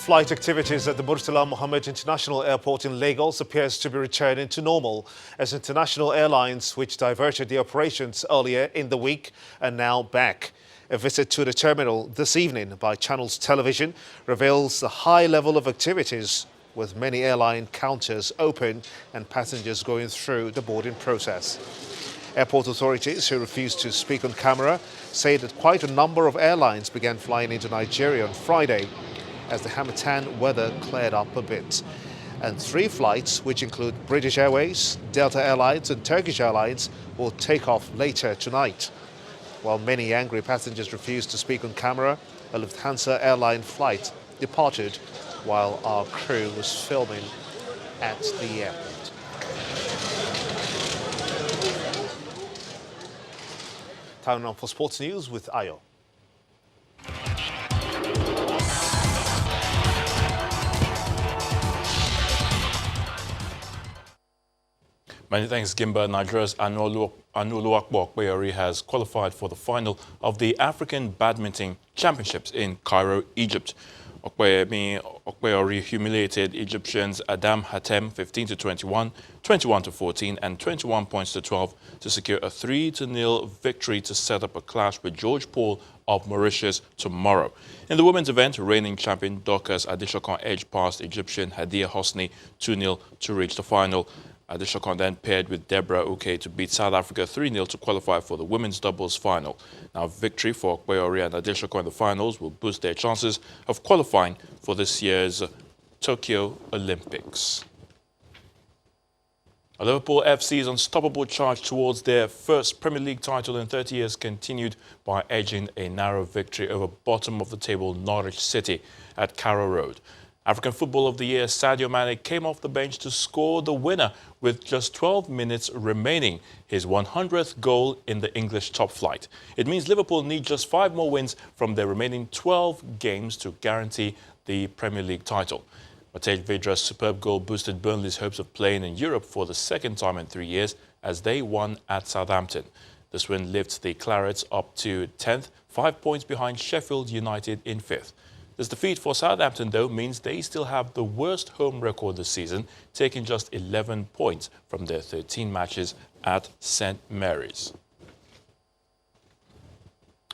Flight activities at the Murtala Mohammed International Airport in Lagos appears to be returning to normal as international airlines, which diverted the operations earlier in the week, are now back. A visit to the terminal this evening by Channels Television reveals the high level of activities, with many airline counters open and passengers going through the boarding process. Airport authorities, who refused to speak on camera, say that quite a number of airlines began flying into Nigeria on Friday as the Harmattan weather cleared up a bit. And 3 flights, which include British Airways, Delta Airlines and Turkish Airlines, will take off later tonight. While many angry passengers refused to speak on camera, a Lufthansa airline flight departed while our crew was filming at the airport. Time now for sports news with Ayo. Many thanks, Gimba. Nigeria's Anolu Opeyori has qualified for the final of the African Badminton Championships in Cairo, Egypt. Opeyori humiliated Egyptians Adam Hatem 15-21, 21-14 and 21 points to 12 to secure a 3-0 victory to set up a clash with George Paul of Mauritius tomorrow. In the women's event, reigning champion Dorcas Adesokan edged past Egyptian Hadia Hosni 2-0 to reach the final. Adesokan then paired with Deborah Uke to beat South Africa 3-0 to qualify for the women's doubles final. Now, victory for Opeyori and Adesokan in the finals will boost their chances of qualifying for this year's Tokyo Olympics. Liverpool FC's unstoppable charge towards their first Premier League title in 30 years continued by edging a narrow victory over bottom-of-the-table Norwich City at Carrow Road. African Football of the Year Sadio Mane came off the bench to score the winner with just 12 minutes remaining, his 100th goal in the English top flight. It means Liverpool need just 5 more wins from their remaining 12 games to guarantee the Premier League title. Matej Vydра's superb goal boosted Burnley's hopes of playing in Europe for the second time in 3 years as they won at Southampton. This win lifts the Clarets up to 10th, 5 points behind Sheffield United in 5th. This defeat for Southampton, though, means they still have the worst home record this season, taking just 11 points from their 13 matches at St. Mary's.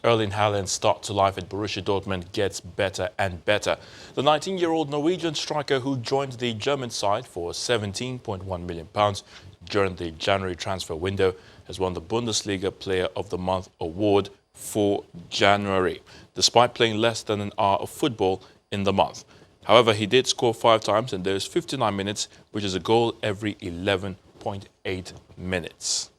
Erling Haaland's start to life at Borussia Dortmund gets better and better. The 19-year-old Norwegian striker, who joined the German side for £17.1 million during the January transfer window, has won the Bundesliga Player of the Month award for January, despite playing less than an hour of football in the month. However, he did score 5 times in those 59 minutes, which is a goal every 11.8 minutes.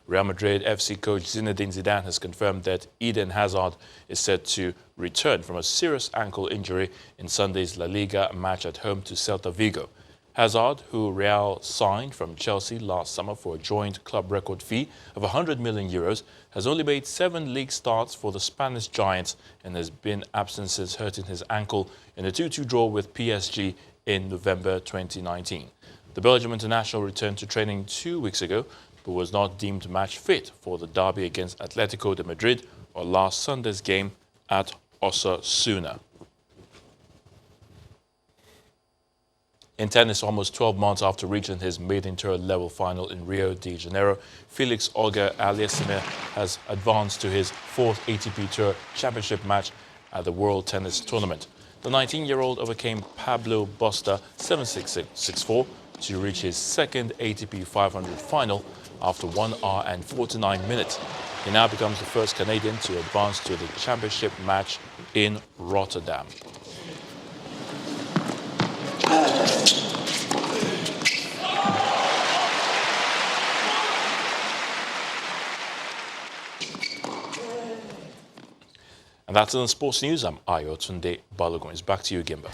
Real Madrid FC coach Zinedine Zidane has confirmed that Eden Hazard is set to return from a serious ankle injury in Sunday's La Liga match at home to Celta Vigo. Hazard, who Real signed from Chelsea last summer for a joint club record fee of €100 million, has only made 7 league starts for the Spanish Giants and has been absent since hurting his ankle in a 2-2 draw with PSG in November 2019. The Belgium international returned to training 2 weeks ago, but was not deemed match fit for the derby against Atletico de Madrid or last Sunday's game at Osasuna. In tennis, almost 12 months after reaching his maiden tour level final in Rio de Janeiro, Felix Auger-Aliassime has advanced to his 4th ATP Tour Championship match at the World Tennis Tournament. The 19-year-old overcame Pablo Busta 7-6, 6-4 to reach his 2nd ATP 500 final after 1 hour and 49 minutes. He now becomes the first Canadian to advance to the championship match in Rotterdam. And that's it on sports news. I'm Ayo Tunde Balogun. It's back to you, Gimba.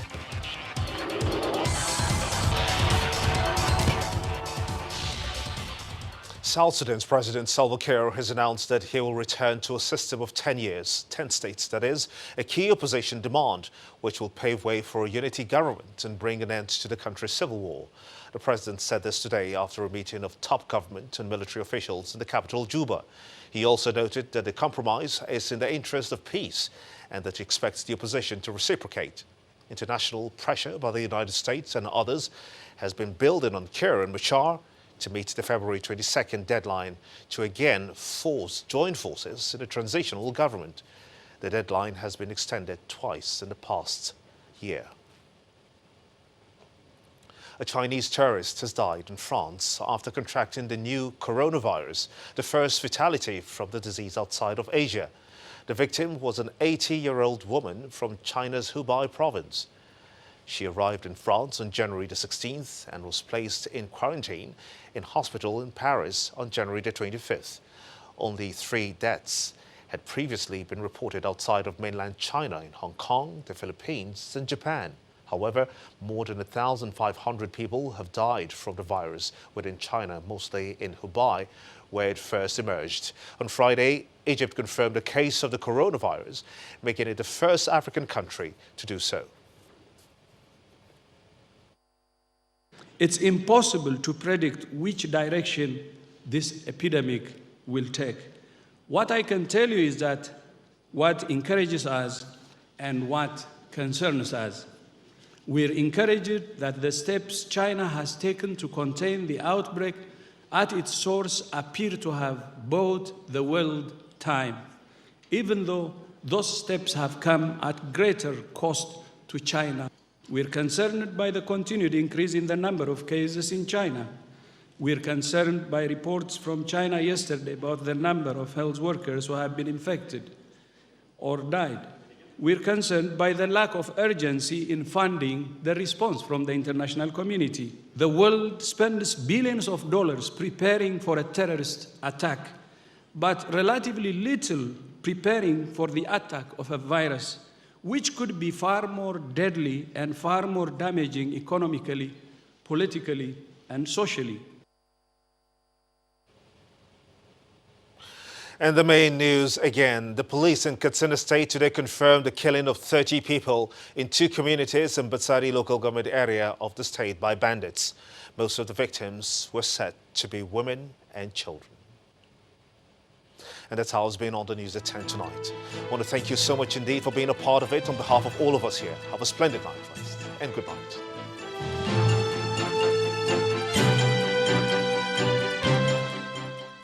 South Sudan's President Salva Kiir has announced that he will return to a system of 10 years, 10 states that is, a key opposition demand, which will pave way for a unity government and bring an end to the country's civil war. The president said this today after a meeting of top government and military officials in the capital, Juba. He also noted that the compromise is in the interest of peace and that he expects the opposition to reciprocate. International pressure by the United States and others has been building on Kir and Machar to meet the February 22nd deadline to again join forces in a transitional government. The deadline has been extended twice in the past year. A Chinese tourist has died in France after contracting the new coronavirus, the first fatality from the disease outside of Asia. The victim was an 80-year-old woman from China's Hubei province. She arrived in France on January the 16th and was placed in quarantine in hospital in Paris on January the 25th. Only 3 deaths had previously been reported outside of mainland China in Hong Kong, the Philippines and Japan. However, more than 1,500 people have died from the virus within China, mostly in Hubei, where it first emerged. On Friday, Egypt confirmed a case of the coronavirus, making it the first African country to do so. It's impossible to predict which direction this epidemic will take. What I can tell you is that what encourages us and what concerns us. We're encouraged that the steps China has taken to contain the outbreak at its source appear to have bought the world time, even though those steps have come at greater cost to China. We're concerned by the continued increase in the number of cases in China. We're concerned by reports from China yesterday about the number of health workers who have been infected or died. We're concerned by the lack of urgency in funding the response from the international community. The world spends billions of dollars preparing for a terrorist attack, but relatively little preparing for the attack of a virus, which could be far more deadly and far more damaging economically, politically, and socially. And the main news again, the police in Katsina State today confirmed the killing of 30 people in 2 communities in Batsari local government area of the state by bandits. Most of the victims were said to be women and children. And that's how it's been on the news at 10 tonight. I want to thank you so much indeed for being a part of it on behalf of all of us here. Have a splendid night, friends, and good night.